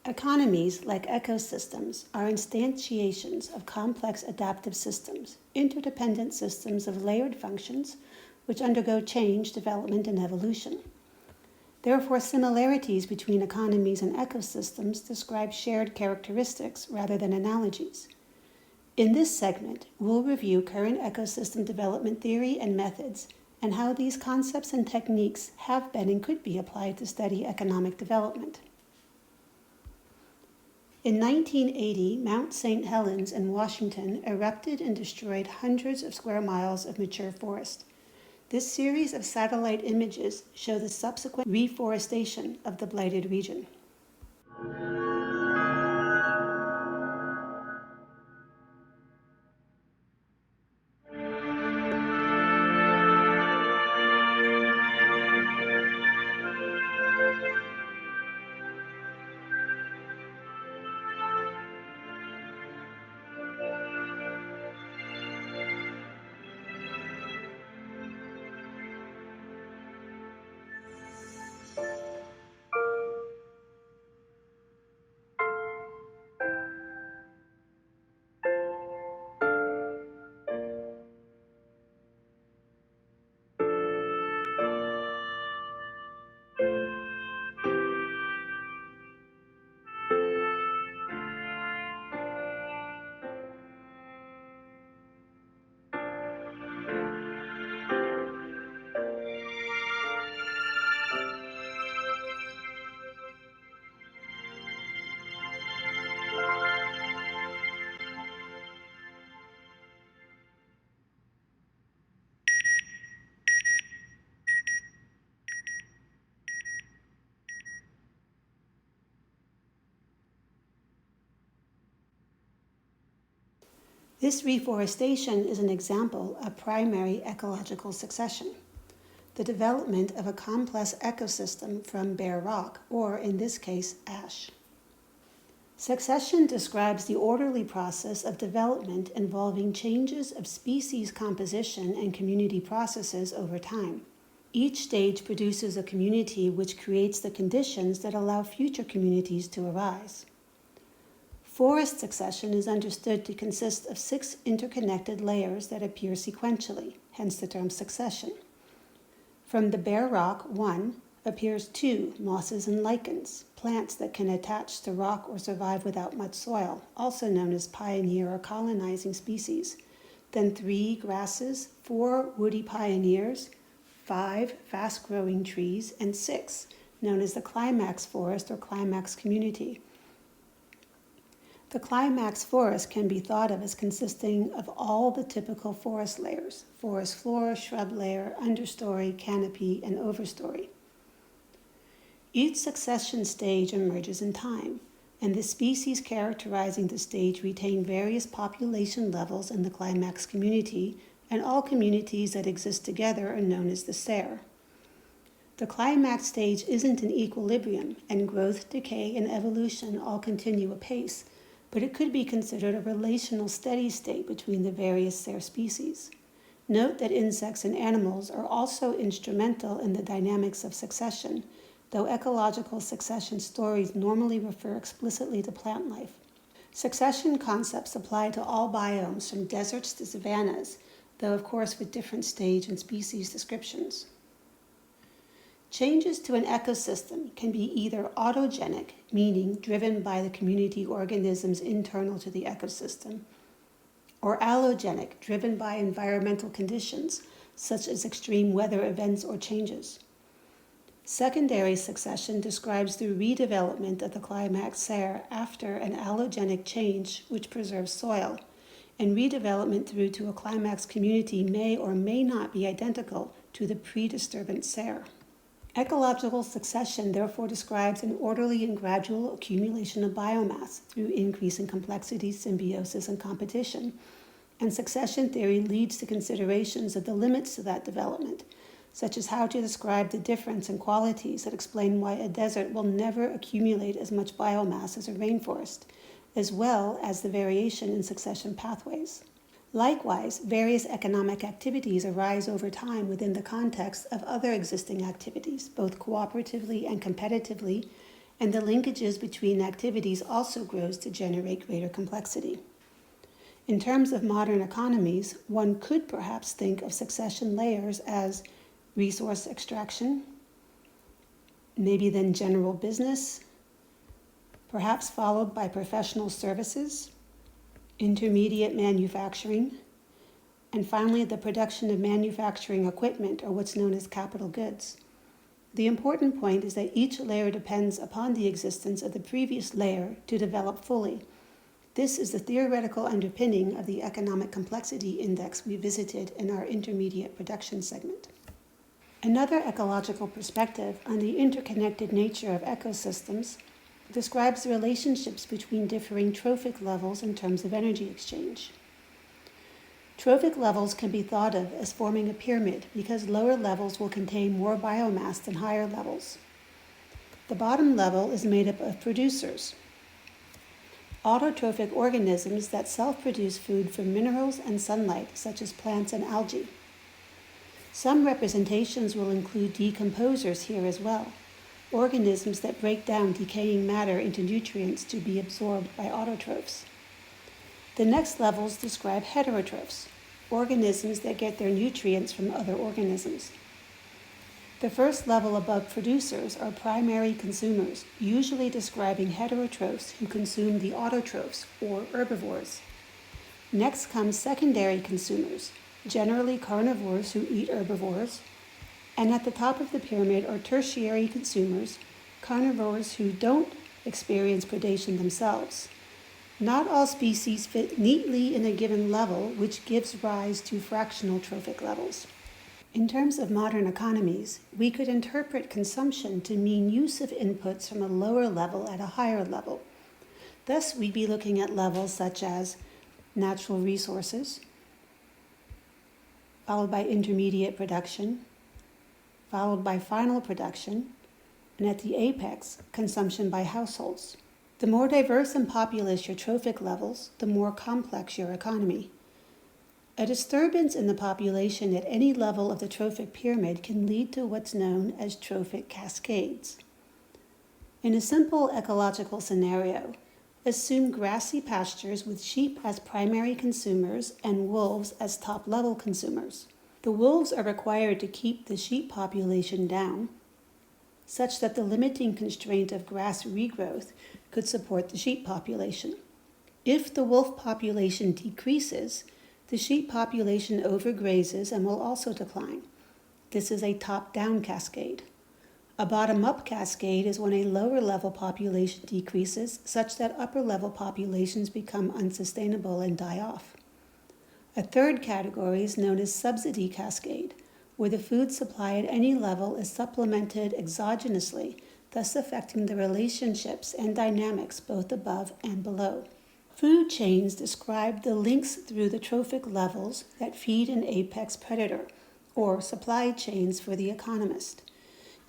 Economies, like ecosystems, are instantiations of complex adaptive systems, interdependent systems of layered functions which undergo change, development, and evolution. Therefore, similarities between economies and ecosystems describe shared characteristics rather than analogies. In this segment, we'll review current ecosystem development theory and methods, and how these concepts and techniques have been and could be applied to study economic development. In 1980, Mount St. Helens in Washington erupted and destroyed hundreds of square miles of mature forest. This series of satellite images show the subsequent reforestation of the blighted region. This reforestation is an example of primary ecological succession, the development of a complex ecosystem from bare rock, or in this case, ash. Succession describes the orderly process of development involving changes of species composition and community processes over time. Each stage produces a community which creates the conditions that allow future communities to arise. Forest succession is understood to consist of 6 interconnected layers that appear sequentially, hence the term succession. From the bare rock, 1, appears 2, mosses and lichens, plants that can attach to rock or survive without much soil, also known as pioneer or colonizing species. Then 3, grasses, 4, woody pioneers, 5, fast-growing trees, and 6, known as the climax forest or climax community. The climax forest can be thought of as consisting of all the typical forest layers: forest floor, shrub layer, understory, canopy, and overstory. Each succession stage emerges in time, and the species characterizing the stage retain various population levels in the climax community, and all communities that exist together are known as the sere. The climax stage isn't in equilibrium, and growth, decay, and evolution all continue apace, but it could be considered a relational steady state between the various sere species. Note that insects and animals are also instrumental in the dynamics of succession, though ecological succession stories normally refer explicitly to plant life. Succession concepts apply to all biomes from deserts to savannas, though of course with different stage and species descriptions. Changes to an ecosystem can be either autogenic, meaning driven by the community organisms internal to the ecosystem, or allogenic, driven by environmental conditions, such as extreme weather events or changes. Secondary succession describes the redevelopment of the climax sere after an allogenic change which preserves soil, and redevelopment through to a climax community may or may not be identical to the pre-disturbance sere. Ecological succession therefore describes an orderly and gradual accumulation of biomass through increase in complexity, symbiosis, and competition, and succession theory leads to considerations of the limits to that development, such as how to describe the difference in qualities that explain why a desert will never accumulate as much biomass as a rainforest, as well as the variation in succession pathways. Likewise, various economic activities arise over time within the context of other existing activities, both cooperatively and competitively, and the linkages between activities also grows to generate greater complexity. In terms of modern economies, one could perhaps think of succession layers as resource extraction, maybe then general business, perhaps followed by professional services, intermediate manufacturing, and finally the production of manufacturing equipment, or what's known as capital goods. The important point is that each layer depends upon the existence of the previous layer to develop fully. This is the theoretical underpinning of the economic complexity index we visited in our intermediate production segment. Another ecological perspective on the interconnected nature of ecosystems describes the relationships between differing trophic levels in terms of energy exchange. Trophic levels can be thought of as forming a pyramid because lower levels will contain more biomass than higher levels. The bottom level is made up of producers, autotrophic organisms that self-produce food from minerals and sunlight, such as plants and algae. Some representations will include decomposers here as well, organisms that break down decaying matter into nutrients to be absorbed by autotrophs. The next levels describe heterotrophs, organisms that get their nutrients from other organisms. The first level above producers are primary consumers, usually describing heterotrophs who consume the autotrophs, or herbivores. Next comes secondary consumers, generally carnivores who eat herbivores, and at the top of the pyramid are tertiary consumers, carnivores who don't experience predation themselves. Not all species fit neatly in a given level, which gives rise to fractional trophic levels. In terms of modern economies, we could interpret consumption to mean use of inputs from a lower level at a higher level. Thus, we'd be looking at levels such as natural resources, followed by intermediate production, followed by final production, and at the apex, consumption by households. The more diverse and populous your trophic levels, the more complex your economy. A disturbance in the population at any level of the trophic pyramid can lead to what's known as trophic cascades. In a simple ecological scenario, assume grassy pastures with sheep as primary consumers and wolves as top-level consumers. The wolves are required to keep the sheep population down, such that the limiting constraint of grass regrowth could support the sheep population. If the wolf population decreases, the sheep population overgrazes and will also decline. This is a top-down cascade. A bottom-up cascade is when a lower-level population decreases such that upper-level populations become unsustainable and die off. A third category is known as subsidy cascade, where the food supply at any level is supplemented exogenously, thus affecting the relationships and dynamics both above and below. Food chains describe the links through the trophic levels that feed an apex predator, or supply chains for the economist.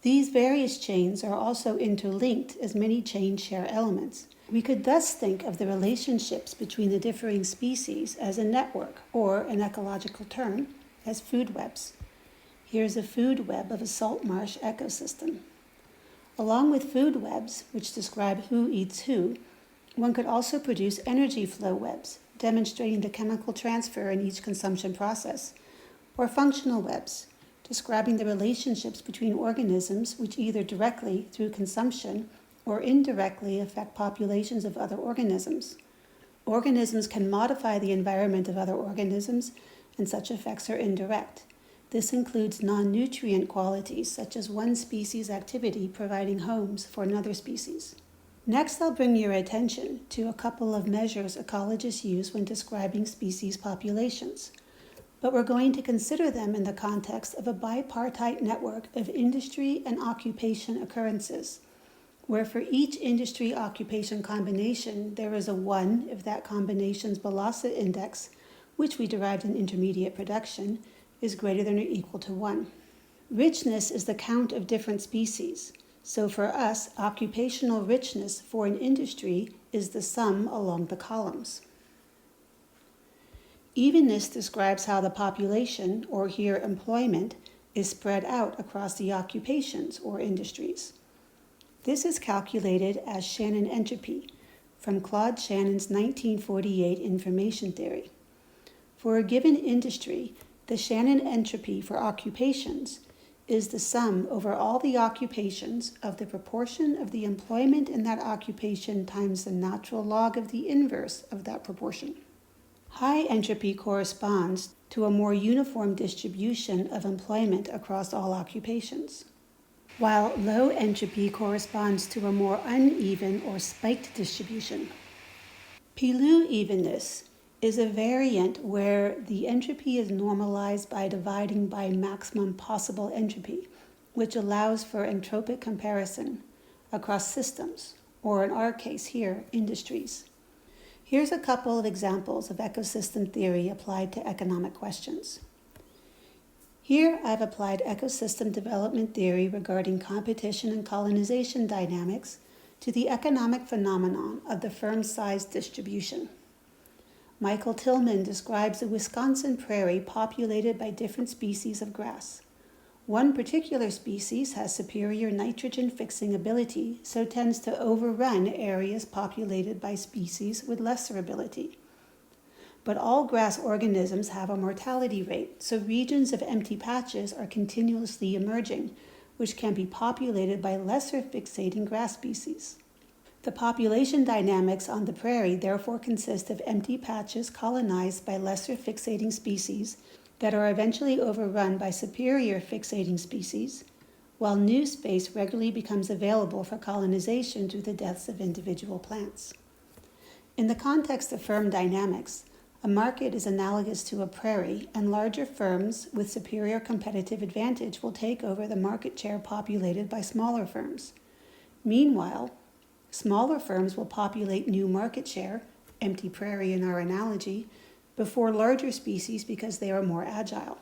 These various chains are also interlinked as many chains share elements. We could thus think of the relationships between the differing species as a network, or an ecological term, as food webs. Here's a food web of a salt marsh ecosystem. Along with food webs, which describe who eats who, one could also produce energy flow webs, demonstrating the chemical transfer in each consumption process, or functional webs, describing the relationships between organisms which either directly, through consumption, or indirectly affect populations of other organisms. Organisms can modify the environment of other organisms, and such effects are indirect. This includes non-nutrient qualities, such as one species' activity providing homes for another species. Next, I'll bring your attention to a couple of measures ecologists use when describing species populations, but we're going to consider them in the context of a bipartite network of industry and occupation occurrences, where for each industry-occupation combination, there is a 1 if that combination's Balassa index, which we derived in intermediate production, is greater than or equal to 1. Richness is the count of different species. So for us, occupational richness for an industry is the sum along the columns. Evenness describes how the population, or here employment, is spread out across the occupations or industries. This is calculated as Shannon entropy from Claude Shannon's 1948 information theory. For a given industry, the Shannon entropy for occupations is the sum over all the occupations of the proportion of the employment in that occupation times the natural log of the inverse of that proportion. High entropy corresponds to a more uniform distribution of employment across all occupations, while low entropy corresponds to a more uneven or spiked distribution. Pilou evenness is a variant where the entropy is normalized by dividing by maximum possible entropy, which allows for entropic comparison across systems, or in our case here, industries. Here's a couple of examples of ecosystem theory applied to economic questions. Here I've applied ecosystem development theory regarding competition and colonization dynamics to the economic phenomenon of the firm size distribution. Michael Tillman describes a Wisconsin prairie populated by different species of grass. One particular species has superior nitrogen fixing ability, so tends to overrun areas populated by species with lesser ability. But all grass organisms have a mortality rate, so regions of empty patches are continuously emerging, which can be populated by lesser fixating grass species. The population dynamics on the prairie therefore consist of empty patches colonized by lesser fixating species that are eventually overrun by superior fixating species, while new space regularly becomes available for colonization through the deaths of individual plants. In the context of firm dynamics, a market is analogous to a prairie, and larger firms with superior competitive advantage will take over the market share populated by smaller firms. Meanwhile, smaller firms will populate new market share, empty prairie in our analogy, before larger species because they are more agile.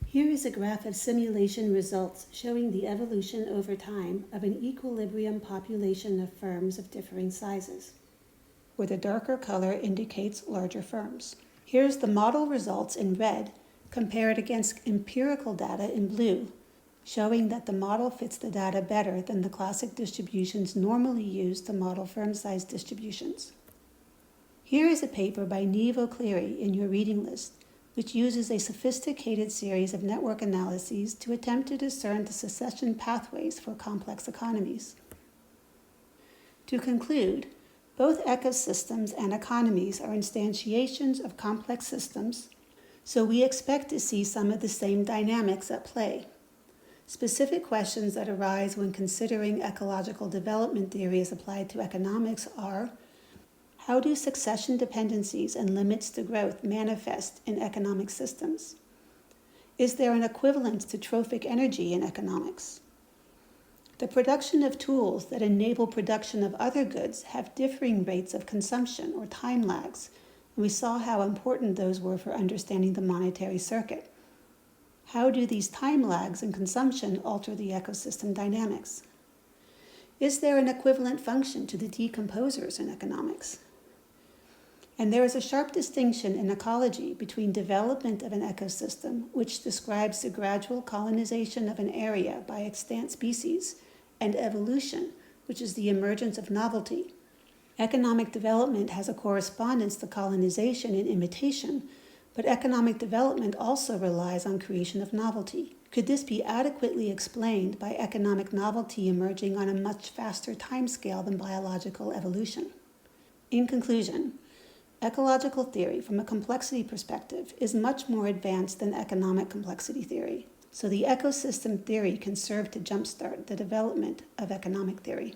Here is a graph of simulation results showing the evolution over time of an equilibrium population of firms of differing sizes, where the darker color indicates larger firms. Here's the model results in red compared against empirical data in blue, showing that the model fits the data better than the classic distributions normally used to model firm size distributions. Here is a paper by Niamh O'Clery in your reading list, which uses a sophisticated series of network analyses to attempt to discern the succession pathways for complex economies. To conclude, both ecosystems and economies are instantiations of complex systems, so we expect to see some of the same dynamics at play. Specific questions that arise when considering ecological development theory as applied to economics are: how do succession dependencies and limits to growth manifest in economic systems? Is there an equivalence to trophic energy in economics? The production of tools that enable production of other goods have differing rates of consumption or time lags, and we saw how important those were for understanding the monetary circuit. How do these time lags in consumption alter the ecosystem dynamics? Is there an equivalent function to the decomposers in economics? And there is a sharp distinction in ecology between development of an ecosystem, which describes the gradual colonization of an area by extant species, and evolution, which is the emergence of novelty. Economic development has a correspondence to colonization and imitation, but economic development also relies on creation of novelty. Could this be adequately explained by economic novelty emerging on a much faster timescale than biological evolution? In conclusion, ecological theory from a complexity perspective is much more advanced than economic complexity theory, so the ecosystem theory can serve to jumpstart the development of economic theory.